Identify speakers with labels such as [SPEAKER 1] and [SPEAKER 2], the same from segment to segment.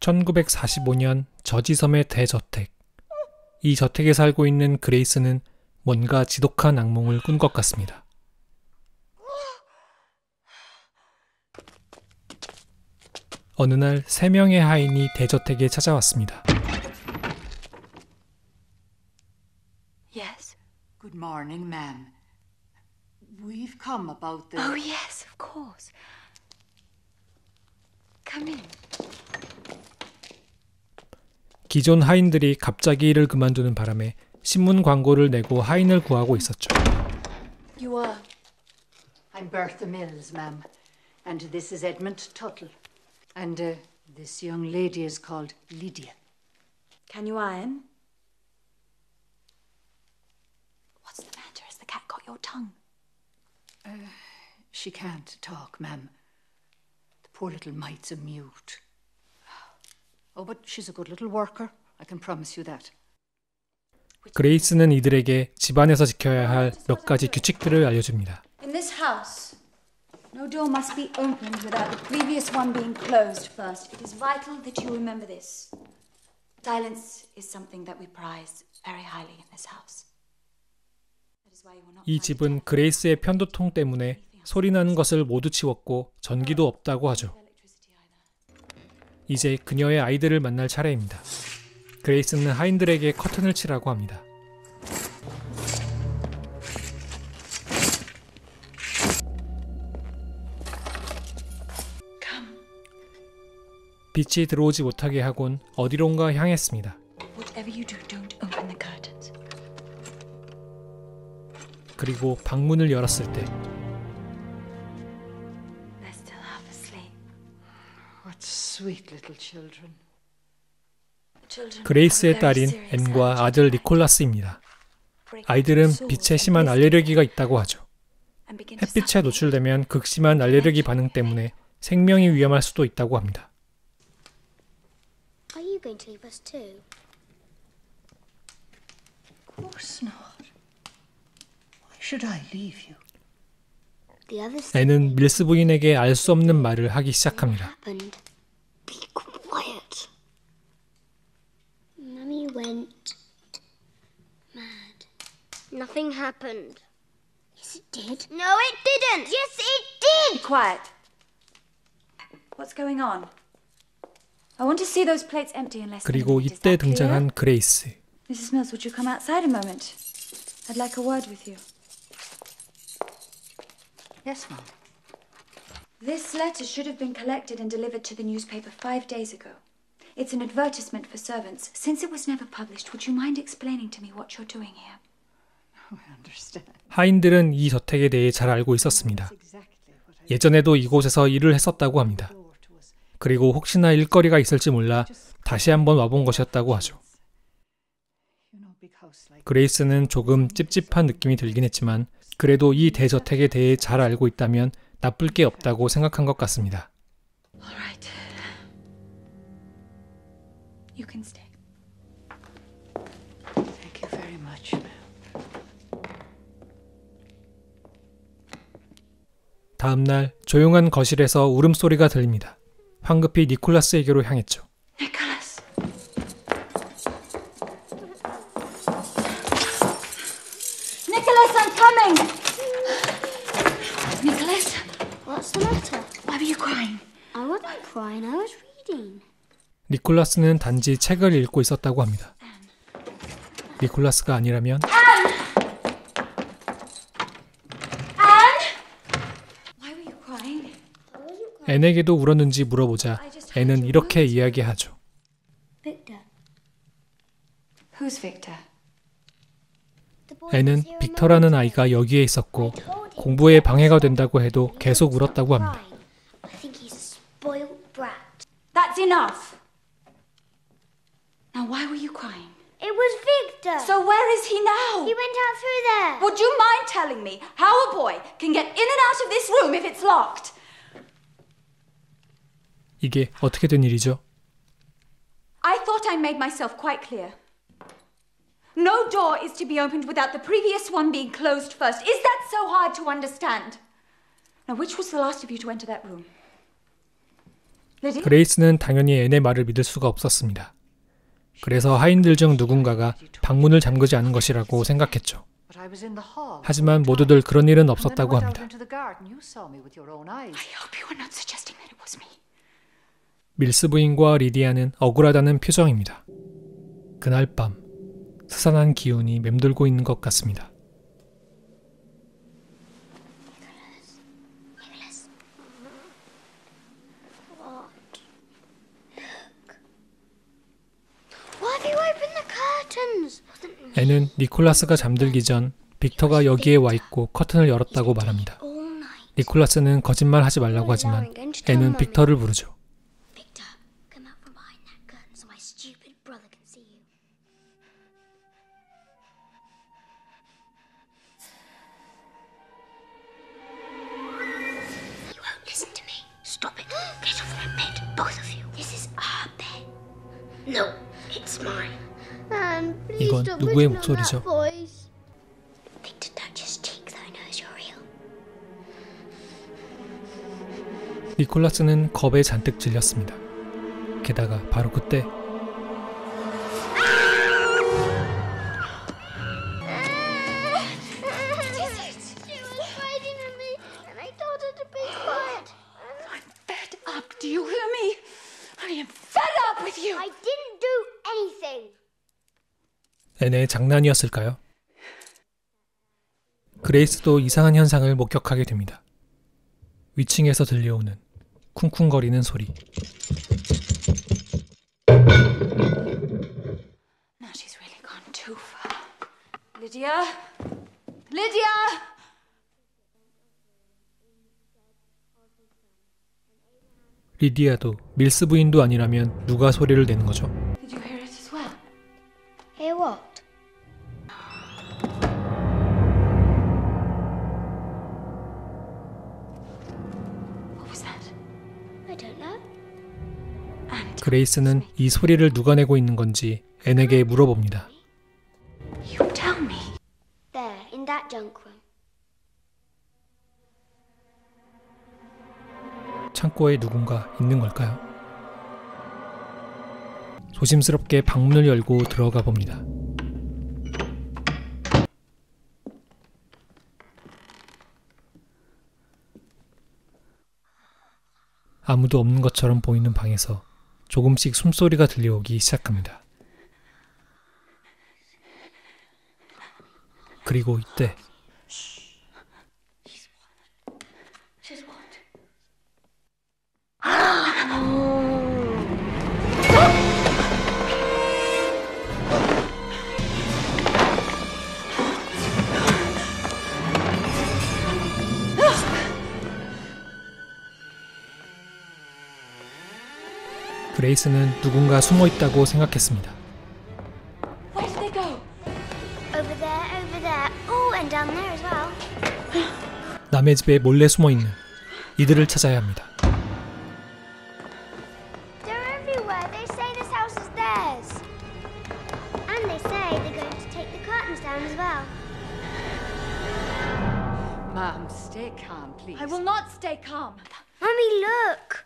[SPEAKER 1] 1945년 저지섬의 대저택. 이 저택에 살고 있는 그레이스는 뭔가 지독한 악몽을 꾼 것 같습니다. 어느 날 3명의 하인이 대저택에 찾아왔습니다.
[SPEAKER 2] Yes.
[SPEAKER 3] Good morning, ma'am. We've come about the...
[SPEAKER 2] Oh, yes, of course. Come in.
[SPEAKER 1] 기존 하인들이 갑자기 일을 그만두는 바람에 신문 광고를 내고 하인을 구하고 있었죠.
[SPEAKER 2] You are?
[SPEAKER 3] I'm Bertha Mills, ma'am. And this is Edmund Tuttle. And this young lady is called Lydia.
[SPEAKER 2] Can you iron? What's the matter? Has the cat got your tongue?
[SPEAKER 3] She can't talk, ma'am. The poor little mite's a mute. Oh, but she's a good little worker. I can promise you that.
[SPEAKER 1] 그레이스는 이들에게 집안에서 지켜야 할 몇 가지 규칙들을 알려줍니다.
[SPEAKER 2] In this house, no door must be opened without the previous one being closed first. It is vital that you remember this. Silence is something that we prize very highly in this house.
[SPEAKER 1] 이 집은 그레이스의 편두통 때문에 소리나는 것을 모두 치웠고 전기도 없다고 하죠. 이제 그녀의 아이들을 만날 차례입니다. 그레이스는 하인들에게 커튼을 치라고 합니다. 빛이 들어오지 못하게 하곤 어디론가 향했습니다. 그리고 방문을 열었을 때 그레이스의 딸인 앤과 아들 니콜라스입니다. 아이들은 빛에 심한 알레르기가 있다고 하죠. 햇빛에 노출되면 극심한 알레르기 반응 때문에 생명이 위험할 수도 있다고 합니다.
[SPEAKER 4] Are you going to leave us too?
[SPEAKER 3] Of course not. Why should I leave you?
[SPEAKER 4] The others
[SPEAKER 1] 앤은 밀스 부인에게 알 수 없는 말을 하기 시작합니다.
[SPEAKER 4] happened. Be quiet. Mummy went mad. Nothing happened. Yes, it did. No, it didn't. Yes, it did.
[SPEAKER 2] Be quiet. What's going on? I want to see those plates empty in less than a
[SPEAKER 1] 그리고
[SPEAKER 2] minute. Is
[SPEAKER 1] 이때
[SPEAKER 2] that clear?
[SPEAKER 1] 등장한 그레이스.
[SPEAKER 2] Mrs. Mills, would you come outside a moment? I'd like a word with you.
[SPEAKER 3] Yes, ma'am.
[SPEAKER 2] This letter should have been collected and delivered to the newspaper 5 days ago. It's an advertisement for servants. Since it was never published, would you mind explaining to me what you're doing here?
[SPEAKER 3] Oh, I understand.
[SPEAKER 1] 하인들은 이 저택에 대해 잘 알고 있었습니다. 예전에도 이곳에서 일을 했었다고 합니다. 그리고 혹시나 일거리가 있을지 몰라 다시 한번 와본 것이었다고 하죠. 그레이스는 조금 찝찝한 느낌이 들긴 했지만 그래도 이 대저택에 대해 잘 알고 있다면 나쁠 게 없다고 생각한 것 같습니다.
[SPEAKER 2] All right. You can stay.
[SPEAKER 3] Thank you very much, ma'am.
[SPEAKER 1] 다음 날 조용한 거실에서 울음소리가 들립니다. 황급히 니콜라스에게로 향했죠.
[SPEAKER 2] Nicholas. Nicholas, I'm coming. Nicholas,
[SPEAKER 4] What's the matter?
[SPEAKER 2] why were you crying?
[SPEAKER 4] I wasn't crying. I was reading.
[SPEAKER 1] 니콜라스는 단지 책을 읽고 있었다고 합니다. 니콜라스가 아니라면
[SPEAKER 2] Why were you crying?
[SPEAKER 1] 앤에게도 울었는지 물어보자 앤은 이렇게 이야기하죠.
[SPEAKER 4] Victor.
[SPEAKER 2] Who's Victor?
[SPEAKER 4] The boy
[SPEAKER 1] 앤은
[SPEAKER 4] was here a
[SPEAKER 1] 빅터라는
[SPEAKER 4] moment
[SPEAKER 1] 아이가
[SPEAKER 4] ago.
[SPEAKER 1] 여기에 있었고
[SPEAKER 4] I told you.
[SPEAKER 1] 공부에 방해가 된다고 해도 계속 울었다고 합니다.
[SPEAKER 4] I think he's a spoiled brat.
[SPEAKER 2] That's enough. Now, why were you crying?
[SPEAKER 4] It was Victor.
[SPEAKER 2] So where is he now?
[SPEAKER 4] He went out through there.
[SPEAKER 2] Would you mind telling me how a boy can get in and out of this room if it's locked?
[SPEAKER 1] 이게 어떻게 된 일이죠?
[SPEAKER 2] I thought I made myself quite clear. No door is to be opened without the previous one being closed first. Is that so hard to understand? Now, which was the last of you to enter that room?
[SPEAKER 1] 그레이스는 당연히 앤의 말을 믿을 수가 없었습니다. 그래서 하인들 중 누군가가 방문을 잠그지 않은 것이라고 생각했죠. 하지만 모두들 그런 일은 없었다고 합니다. 밀스 부인과 리디아는 억울하다는 표정입니다. 그날 밤 스산한 기운이 맴돌고 있는 것 같습니다. 앤은 니콜라스가 잠들기 전 빅터가 여기에 와 있고 커튼을 열었다고 말합니다. 니콜라스는 거짓말하지 말라고 하지만 앤은 빅터를 부르죠. 이건 누구의 목소리죠? 니콜라스는 겁에 잔뜩 질렸습니다. 게다가 바로 그때 앤의 장난이었을까요? 그레이스도 이상한 현상을 목격하게 됩니다. 위층에서 들려오는 쿵쿵거리는 소리.
[SPEAKER 2] Now she's really gone too far. Lydia! Lydia!
[SPEAKER 1] 리디아도 밀스 부인도 아니라면 누가 소리를 내는 거죠?
[SPEAKER 2] Did you hear it as well?
[SPEAKER 4] Hear what?
[SPEAKER 2] What was that?
[SPEAKER 4] I don't know.
[SPEAKER 2] And
[SPEAKER 1] 그레이스는 이 소리를 누가 내고 있는 건지 앤에게 물어봅니다.
[SPEAKER 2] you tell me.
[SPEAKER 4] There, in that junk room.
[SPEAKER 1] 창고에 누군가 있는 걸까요? 조심스럽게 방문을 열고 들어가 봅니다. 아무도 없는 것처럼 보이는 방에서 조금씩 숨소리가 들려오기 시작합니다. 그리고 이때
[SPEAKER 2] She's what?
[SPEAKER 1] 그레이스는 누군가 숨어 있다고 생각했습니다.
[SPEAKER 2] Where did they go?
[SPEAKER 4] Over there. Oh, and down there as well.
[SPEAKER 1] 남의 집에 몰래 숨어 있는 이들을 찾아야 합니다.
[SPEAKER 4] They're everywhere. They say this house is theirs. And they say they're going to take the curtains down as well.
[SPEAKER 3] Ma'am, stay calm, please.
[SPEAKER 2] I will not stay calm.
[SPEAKER 4] Mummy, look.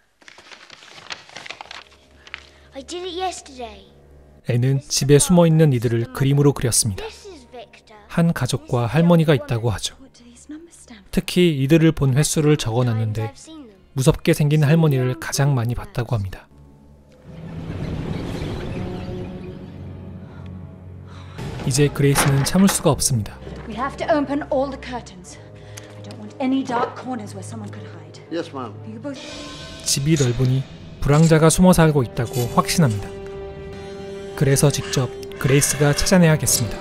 [SPEAKER 4] I did it yesterday.
[SPEAKER 1] 앤은 집에 숨어 있는 이들을 그림으로 그렸습니다.
[SPEAKER 4] This is Victor.
[SPEAKER 1] 한 가족과 할머니가 있다고 하죠.
[SPEAKER 2] What do these numbers stand for?
[SPEAKER 1] 특히 이들을 본 횟수를 적어놨는데
[SPEAKER 4] I've seen them.
[SPEAKER 1] 무섭게 생긴 할머니를 가장 많이 봤다고 합니다. 이제 그레이스는 참을 수가 없습니다.
[SPEAKER 2] We have to open all the curtains. I don't want any dark corners where someone could hide.
[SPEAKER 5] Yes, ma'am.
[SPEAKER 2] You both.
[SPEAKER 1] 집이 넓으니 불황자가 숨어 살고 있다고 확신합니다. 그래서 직접 그레이스가 찾아내야겠습니다.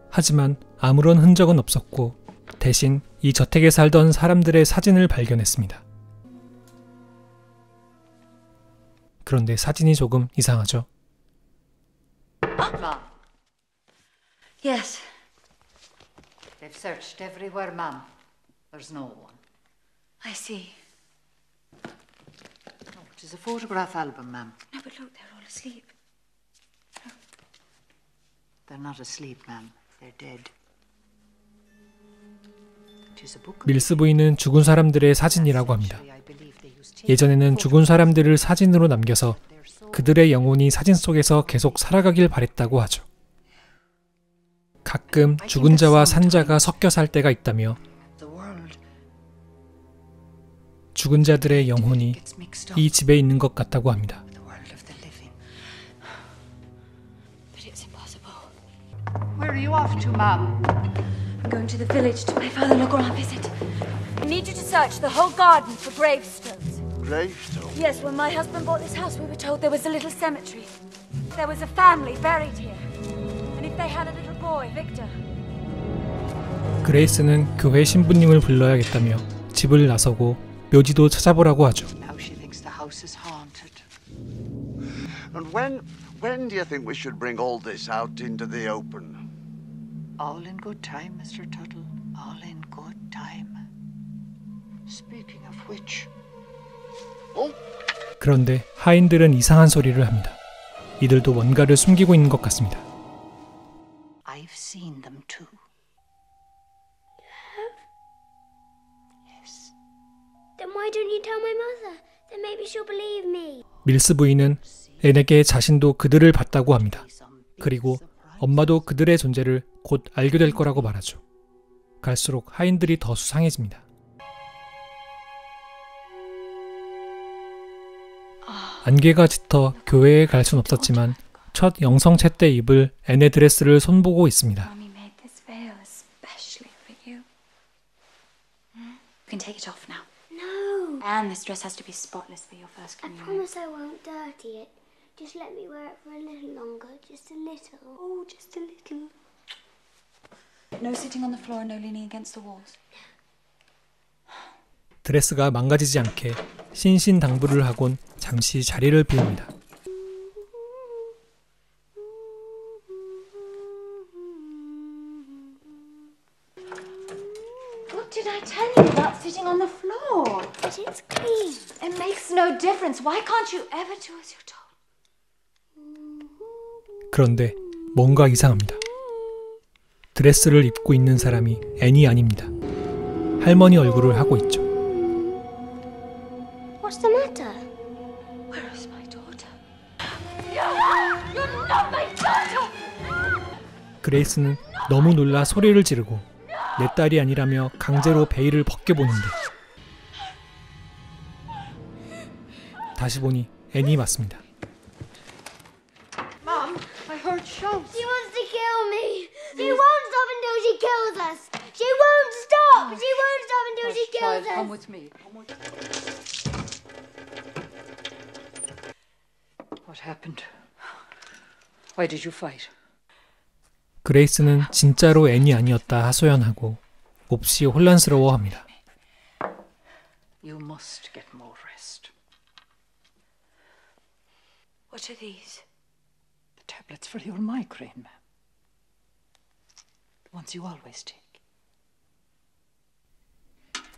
[SPEAKER 1] 하지만 아무런 흔적은 없었고 대신 이 저택에 살던 사람들의 사진을 발견했습니다. 그런데 사진이 조금 이상하죠?
[SPEAKER 3] Ma'am,
[SPEAKER 2] Yes.
[SPEAKER 3] they've searched everywhere, ma'am. There's no one.
[SPEAKER 2] I see.
[SPEAKER 3] Oh, it is a photograph album, ma'am.
[SPEAKER 2] No, but look, they're all asleep.
[SPEAKER 3] They're not asleep, ma'am. They're dead.
[SPEAKER 1] 밀스 부인은 죽은 사람들의 사진이라고 합니다. 예전에는 죽은 사람들을 사진으로 남겨서 그들의 영혼이 사진 속에서 계속 살아가길 바랬다고 하죠. 가끔 죽은 자와 산자가 섞여 살 때가 있다며 죽은 자들의 영혼이 이 집에 있는 것 같다고 합니다.
[SPEAKER 3] Where are you off to, ma'am?
[SPEAKER 2] I'm going to the village to pay Father Legrand a visit. I need you to search the whole garden for gravestones.
[SPEAKER 5] Gravestones?
[SPEAKER 2] Yes, when my husband bought this house, we were told there was a little cemetery. There was a family buried here. And if they had a little boy, Victor.
[SPEAKER 1] 그레이스는 교회 신부님을 불러야겠다며 집을 나서고 묘지도 찾아보라고 하죠.
[SPEAKER 3] Now she thinks the house is haunted.
[SPEAKER 5] And when do you think we should bring all this out into the open?
[SPEAKER 3] All in good time, Mr. Tuttle. All in good time. Speaking of which...
[SPEAKER 1] 그런데 하인들은 이상한 소리를 합니다. 이들도 뭔가를 숨기고 있는 것 같습니다.
[SPEAKER 3] I've seen them too. Yes.
[SPEAKER 4] Then why don't you tell my mother? Then maybe she'll believe me.
[SPEAKER 1] 밀스 부인은 앤에게 자신도 그들을 봤다고 합니다. 그리고 엄마도 그들의 존재를 곧 알게 될 거라고 말하죠. 갈수록 하인들이 더 수상해집니다. 안개가 짙어 교회에 갈 순 없었지만 첫 영성체 때 입을 앤의 드레스를 손보고 있습니다.
[SPEAKER 2] Mommy made this veil especially for you. You can take it off now.
[SPEAKER 4] No.
[SPEAKER 2] And this dress has to be spotless for your first
[SPEAKER 4] I
[SPEAKER 2] communion.
[SPEAKER 4] promise I won't dirty it. Just let me wear it for a little longer. Just a little.
[SPEAKER 2] Oh, just a little. No sitting on the floor and no leaning against the walls.
[SPEAKER 1] 드레스가 망가지지 않게 신신당부를 하곤 잠시 자리를 비웁니다.
[SPEAKER 2] What did I tell you about sitting on the floor?
[SPEAKER 4] But it's clean.
[SPEAKER 2] It makes no difference. Why can't you ever do as you're told?
[SPEAKER 1] 그런데 뭔가 이상합니다. 드레스를 입고 있는 사람이 앤이 아닙니다. 할머니 얼굴을 하고 있죠.
[SPEAKER 4] What's the matter?
[SPEAKER 2] Where is my daughter? You're not my daughter!
[SPEAKER 1] 그레이스는 너무 놀라 소리를 지르고 내 딸이 아니라며 강제로 베일을 벗겨보는데 다시 보니 앤이 맞습니다.
[SPEAKER 3] Mom, I heard shouts.
[SPEAKER 4] She wants to kill me. She won't stop until she kills us. She won't stop. She won't stop until she kills us.
[SPEAKER 3] Come with me. What happened? Why did you fight?
[SPEAKER 1] 그레이스는 진짜로 앤이 아니었다 하소연하고 몹시 혼란스러워합니다.
[SPEAKER 3] You must get more rest.
[SPEAKER 2] What are these?
[SPEAKER 3] The tablets for your migraine, ma'am. The ones you always take.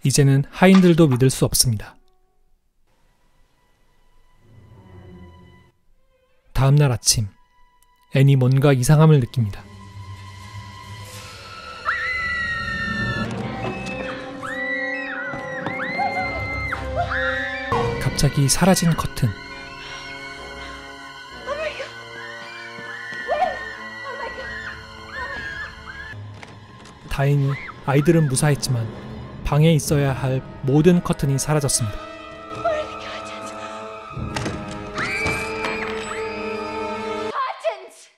[SPEAKER 1] 이제는 하인들도 믿을 수 없습니다. 다음 날 아침, 앤이 뭔가 이상함을 느낍니다. 갑자기 사라진 커튼. 다행히 아이들은 무사했지만 방에 있어야 할 모든 커튼이 사라졌습니다.
[SPEAKER 2] Curtains!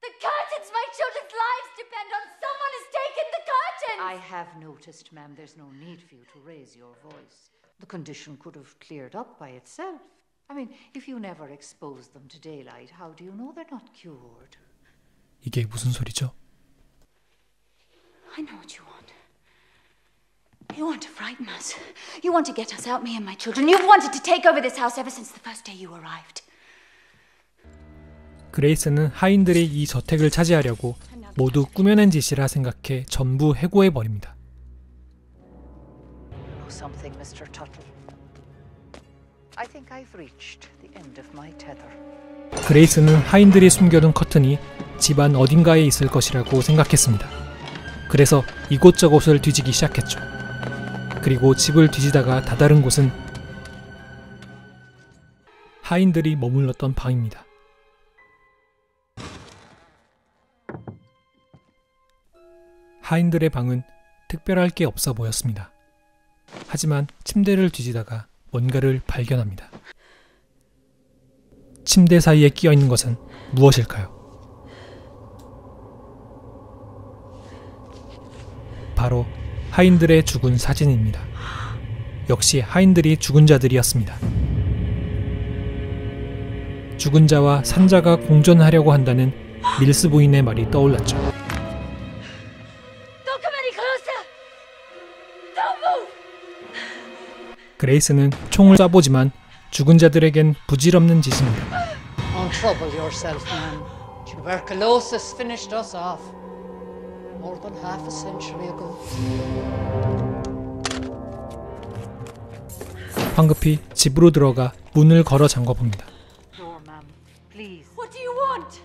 [SPEAKER 2] The curtains! My children's lives depend on someone has taken the curtains!
[SPEAKER 3] I have noticed, ma'am, there's no need for you to raise your voice. The condition could have cleared up by itself. I mean, if you never exposed them to daylight, how do you know they're not cured?
[SPEAKER 1] 이게 무슨 소리죠?
[SPEAKER 2] I know what you want. You want to frighten us. You want to get us out, me and my children. You've wanted to take over this house ever since the first day you arrived.
[SPEAKER 1] 그레이스는 하인들이 이 저택을 차지하려고 모두 꾸며낸 짓이라 생각해 전부 해고해버립니다.
[SPEAKER 3] You know something, Mr. Tuttle? I think I've reached the end of my tether.
[SPEAKER 1] 그레이스는 하인들이 숨겨둔 커튼이 집안 어딘가에 있을 것이라고 생각했습니다. 그래서 이곳저곳을 뒤지기 시작했죠. 그리고 집을 뒤지다가 다다른 곳은 하인들이 머물렀던 방입니다. 하인들의 방은 특별할 게 없어 보였습니다. 하지만 침대를 뒤지다가 뭔가를 발견합니다. 침대 사이에 끼어 있는 것은 무엇일까요? 바로 하인들의 죽은 사진입니다. 역시 하인들이 죽은 자들이었습니다. 죽은 자와 산자가 공존하려고 한다는 밀스 부인의 말이 떠올랐죠. 그레이스는 총을 쏴보지만 죽은 자들에겐 부질없는 짓입니다.
[SPEAKER 3] Don't trouble yourself, man. Tuberculosis finished us off more than half a century ago.
[SPEAKER 1] 황급히 집으로 들어가 문을 걸어 잠궈봅니다.
[SPEAKER 3] Door, ma'am, please.
[SPEAKER 2] What do you want?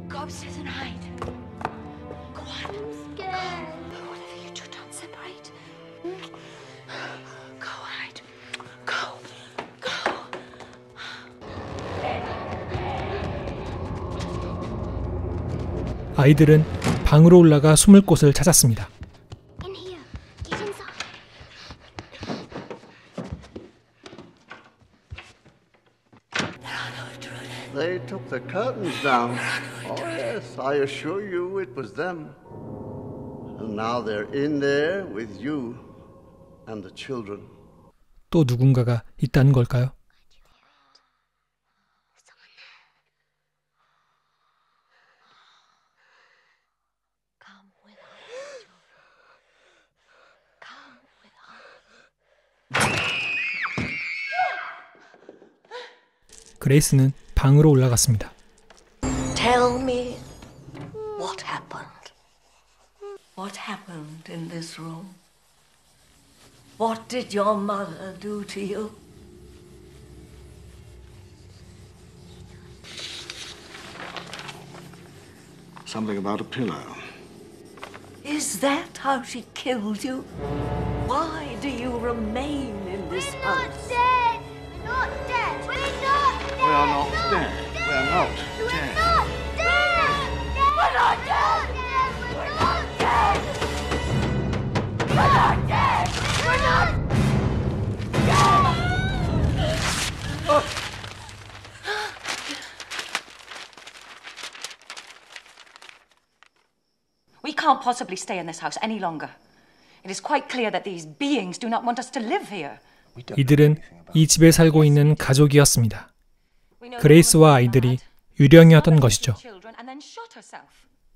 [SPEAKER 2] Go upstairs and hide. Go on.
[SPEAKER 4] I'm scared.
[SPEAKER 2] Whatever you do, don't separate. Go hide. Go. Go.
[SPEAKER 1] 아이들은 방으로 올라가 숨을 곳을 찾았습니다.
[SPEAKER 4] In here. Get inside.
[SPEAKER 5] They took the curtains down. Oh, yes, I assure you it was them. And now they're in there with you and the children.
[SPEAKER 1] 또 누군가가 있다는 걸까요?
[SPEAKER 2] Come with us, children. Come with us.
[SPEAKER 1] 그레이스는 방으로 올라갔습니다.
[SPEAKER 6] Tell me what happened. What happened in this room? What did your mother do to you?
[SPEAKER 5] Something about a pillow.
[SPEAKER 6] Is that how she killed you? Why do you remain in this
[SPEAKER 4] We're not
[SPEAKER 6] house?
[SPEAKER 4] dead. We're not dead. We're not dead.
[SPEAKER 5] We are not dead. We are not
[SPEAKER 4] We're
[SPEAKER 5] dead.
[SPEAKER 4] not dead. We're not dead. We're not dead. We're not dead. We're not dead.
[SPEAKER 7] We can't possibly stay in this house any longer. It is quite clear that these beings do not want us to live here.
[SPEAKER 1] 이들은 이 집에 살고 있는 가족이었습니다. 그레이스와 아이들이 유령이었던 것이죠.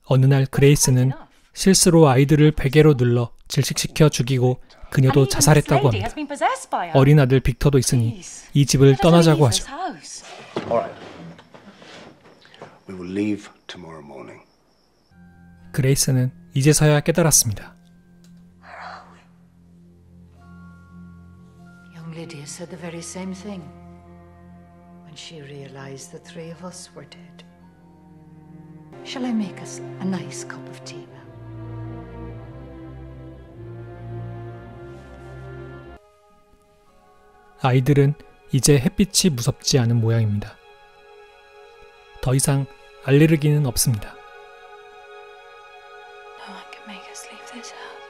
[SPEAKER 1] 어느 날 그레이스는 실수로 아이들을 베개로 눌러 질식시켜 죽이고 그녀도 자살했다고 합니다. 어린 아들 빅터도 있으니 이 집을 떠나자고 하죠.
[SPEAKER 5] All right. We will leave tomorrow morning.
[SPEAKER 1] 그레이스는 이제서야 깨달았습니다.
[SPEAKER 3] Young Lydia said the very same thing when she realized the three of us were dead. Shall I make us a nice cup of tea, ma'am?
[SPEAKER 1] 아이들은 이제 햇빛이 무섭지 않은 모양입니다. 더 이상 알레르기는 없습니다.
[SPEAKER 2] No one can make us leave this house.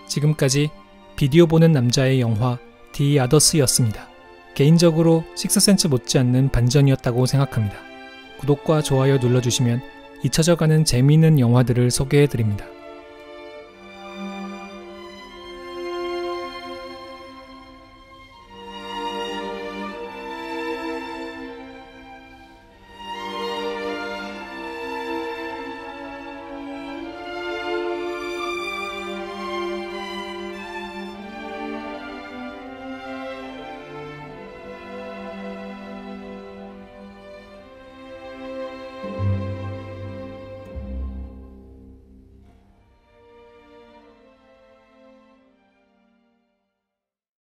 [SPEAKER 1] 지금까지 비디오 보는 남자의 영화 디 아더스였습니다. 개인적으로 식스센스 못지않는 반전이었다고 생각합니다. 구독과 좋아요 눌러주시면 잊혀져가는 재미있는 영화들을 소개해드립니다.